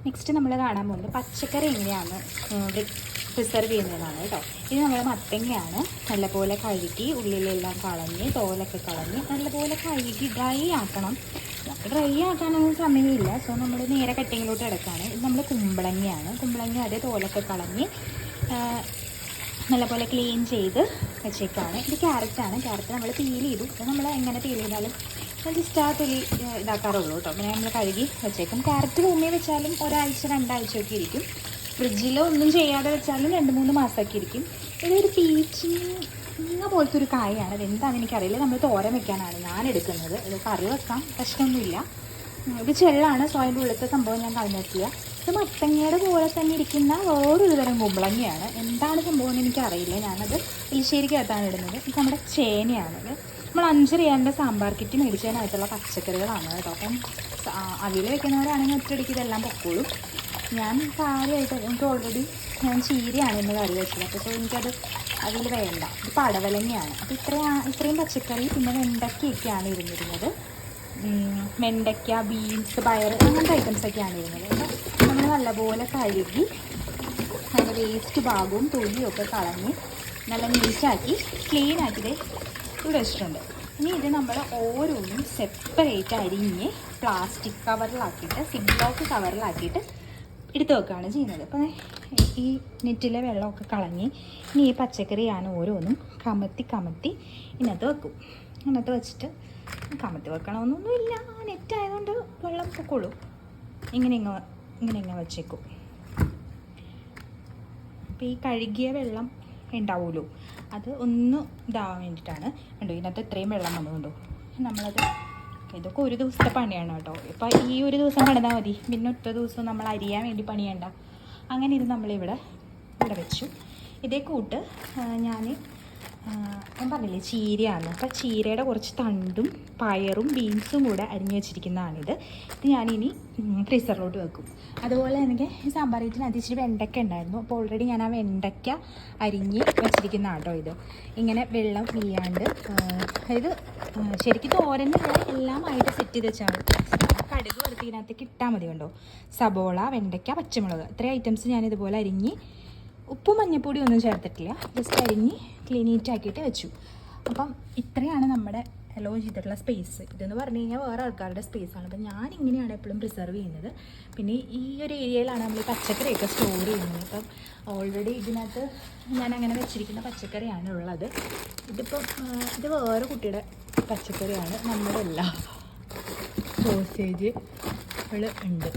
Next നമ്മൾ കാണാൻ പോകുന്നത് പച്ചക്കറി എങ്ങനെയാണ് പ്രിസർവ് ചെയ്യുന്നതാണ് കേട്ടോ. ഇത് നമ്മൾ മത്തങ്ങയാണ് നല്ലപോലെ കഴുകി ഉള്ളിലെല്ലാം കളഞ്ഞ് തോലൊക്കെ കളഞ്ഞ് നല്ലപോലെ കഴുകി ഡ്രൈ ആക്കണം. ഡ്രൈ ആക്കാനൊന്നും സമയമില്ല. സോ നമ്മൾ നേരെ കട്ടിങ്ങിലോട്ട് കിടക്കുകയാണ്. ഇത് നമ്മൾ കുമ്പളങ്ങ അതേ തോലൊക്കെ കളഞ്ഞ് നല്ലപോലെ ക്ലീൻ ചെയ്ത് വെച്ചേക്കാണ്. ഇത് ക്യാരറ്റാണ്. ക്യാരറ്റ് നമ്മൾ പീൽ ചെയ്തു. ഇത് നമ്മൾ എങ്ങനെ പീൽ ചെയ്താലും ജസ്റ്റ് ആ തൊലി ഇതാക്കാറുള്ളൂ കേട്ടോ. പിന്നെ നമ്മൾ കഴുകി വെച്ചേക്കും. ക്യാരറ്റ് ഭൂമിയിൽ വെച്ചാലും ഒരാഴ്ച 2 ആഴ്ചയൊക്കെ ഇരിക്കും. ഫ്രിഡ്ജിൽ ഒന്നും ചെയ്യാതെ വെച്ചാലും 2-3 മാസമൊക്കെ ഇരിക്കും. ഇതൊരു പീച്ചിങ്ങ പോലത്തെ ഒരു കായാണ്. അതെന്താണെന്ന് എനിക്കറിയില്ല. നമ്മൾ തോരൻ വെക്കാനാണ് ഞാൻ എടുക്കുന്നത്. ഇത് കറി വെക്കാം, പ്രശ്നമൊന്നുമില്ല. ഇത് ചെള്ളാണ്. സോ അതിൻ്റെ ഉള്ളത്തെ സംഭവം ഞാൻ കളഞ്ഞെത്തിയ. ഇത് മത്തങ്ങയുടെ പോലെ തന്നെ ഇരിക്കുന്ന വേറൊരു തരം കുമ്പളങ്ങയാണ്. എന്താണ് സംഭവം എന്ന് എനിക്കറിയില്ല. ഞാനത് എലിശ്ശേരിക്കകത്താണ് ഇടുന്നത്. ഇത് നമ്മുടെ ചേനയാണത്. നമ്മൾ 5 റിയാലിൻ്റെ സാമ്പാർ കിറ്റ് മേടിച്ചതിനകത്തുള്ള പച്ചക്കറികളാണ് കേട്ടോ. അപ്പം അവിൽ വെക്കുന്നവരാണെങ്കിൽ ഒറ്റയടിക്ക് ഇതെല്ലാം പൊക്കോളും. ഞാൻ കാര്യമായിട്ട് എനിക്ക് ഓൾറെഡി ഞാൻ ചീരയാണ് ഇന്ന് കറി വെച്ചത്. അപ്പോൾ സോ എനിക്കത് അതിൽ വേണ്ട. ഇത് പടവലങ്ങയാണ്. അപ്പോൾ ഇത്രയും പച്ചക്കറി പിന്നെ വെണ്ടയ്ക്കൊക്കെയാണ് ഇരുന്നിരുന്നത്. വെണ്ടയ്ക്ക, ബീൻസ്, പയർ അങ്ങനത്തെ ഐറ്റംസൊക്കെയാണ് ഇരുന്നത്. അപ്പോൾ നമ്മൾ നല്ലപോലെ കഴുകി അതിൻ്റെ വേസ്റ്റ് ഭാഗവും തൊലിയും ഒക്കെ കളഞ്ഞ് നല്ല നീറ്റാക്കി ക്ലീനാക്കിയത് ഇവിടെ വെച്ചിട്ടുണ്ട്. ഇനി ഇത് നമ്മൾ ഓരോന്നും സെപ്പറേറ്റ് അരിഞ്ഞ് പ്ലാസ്റ്റിക് കവറിലാക്കിയിട്ട് സിബ്ലോക്ക് കവറിലാക്കിയിട്ട് എടുത്ത് വെക്കുകയാണ് ചെയ്യുന്നത്. അപ്പോൾ ഈ നെറ്റിലെ വെള്ളമൊക്കെ കളഞ്ഞ് ഇനി ഈ പച്ചക്കറി ഞാൻ ഓരോന്നും കമത്തി ഇതിനകത്ത് വെക്കും. ഇതിനകത്ത് വെച്ചിട്ട് കമത്തി വെക്കണമെന്നൊന്നുമില്ല. നെറ്റായതുകൊണ്ട് വെള്ളം പൊക്കോളൂ. ഇങ്ങനെ വെച്ചേക്കും. അപ്പോൾ ഈ കഴുകിയ വെള്ളം ഉണ്ടാവുമല്ലോ, അത് ഒന്ന് ഇതാവാൻ വേണ്ടിയിട്ടാണ്. കണ്ടോ ഇതിനകത്ത് ഇത്രയും വെള്ളം വന്നുകൊണ്ടോ. നമ്മളത് ഇതൊക്കെ ഒരു ദിവസത്തെ പണിയാണ് കേട്ടോ. ഇപ്പം ഈ ഒരു ദിവസം പണിതാൽ മതി. പിന്നെ ഒറ്റ ദിവസം നമ്മൾ അരിയാൻ വേണ്ടി പണിയണ്ട. അങ്ങനെ ഇത് നമ്മളിവിടെ വെച്ചു. ഇതേ കൂട്ട് ഞാൻ പറഞ്ഞില്ലേ ചീരയാണ്. അപ്പം ചീരയുടെ കുറച്ച് തണ്ടും പയറും ബീൻസും കൂടെ അരിഞ്ഞ് വെച്ചിരിക്കുന്നതാണിത്. ഇത് ഞാനിനി ഫ്രീസറിലോട്ട് വെക്കും. അതുപോലെ എനിക്ക് ഈ സാമ്പാർ വീട്ടിനകത്ത് ഇച്ചിരി വെണ്ടയ്ക്ക ഉണ്ടായിരുന്നു. അപ്പോൾ ഓൾറെഡി ഞാൻ ആ വെണ്ടയ്ക്ക അരിഞ്ഞ് വെച്ചിരിക്കുന്നതാണ് കേട്ടോ. ഇത് ഇങ്ങനെ വെള്ളം വീയാണ്ട് ഇത് ശരിക്കും തോരനുള്ള എല്ലാമായിട്ട് സെറ്റ് ചെയ്ത് വെച്ചാൽ മതി. കടുക് വറുത്ത് ഇതിനകത്തേക്ക് ഇട്ടാൽ മതി. കണ്ടോ, സബോള, വെണ്ടയ്ക്ക, പച്ചമുളക് ഇത്രയും ഐറ്റംസ് ഞാൻ ഇതുപോലെ അരിഞ്ഞ് ഉപ്പും മഞ്ഞപ്പൊടി ഒന്നും ചേർത്തിട്ടില്ല. ജസ്റ്റ് അരിഞ്ഞ് ക്ലീനീറ്റാക്കിയിട്ട് വെച്ചു. അപ്പം ഇത്രയാണ് നമ്മുടെ അലോ ചെയ്തിട്ടുള്ള സ്പേസ്. ഇതെന്ന് പറഞ്ഞു കഴിഞ്ഞാൽ വേറെ ആൾക്കാരുടെ സ്പേസാണ്. അപ്പം ഞാൻ ഇങ്ങനെയാണ് എപ്പോഴും പ്രിസർവ് ചെയ്യുന്നത്. പിന്നെ ഈ ഒരു ഏരിയയിലാണ് നമ്മൾ പച്ചക്കറിയൊക്കെ സ്റ്റോർ ചെയ്യുന്നത്. അപ്പം ഓൾറെഡി ഇതിനകത്ത് ഞാൻ അങ്ങനെ വെച്ചിരിക്കുന്ന പച്ചക്കറിയാണ് ഉള്ളത്. ഇതിപ്പം ഇത് വേറെ കുട്ടിയുടെ പച്ചക്കറിയാണ്. നമ്മുടെ എല്ലാ സോസേജ് ഉണ്ട്.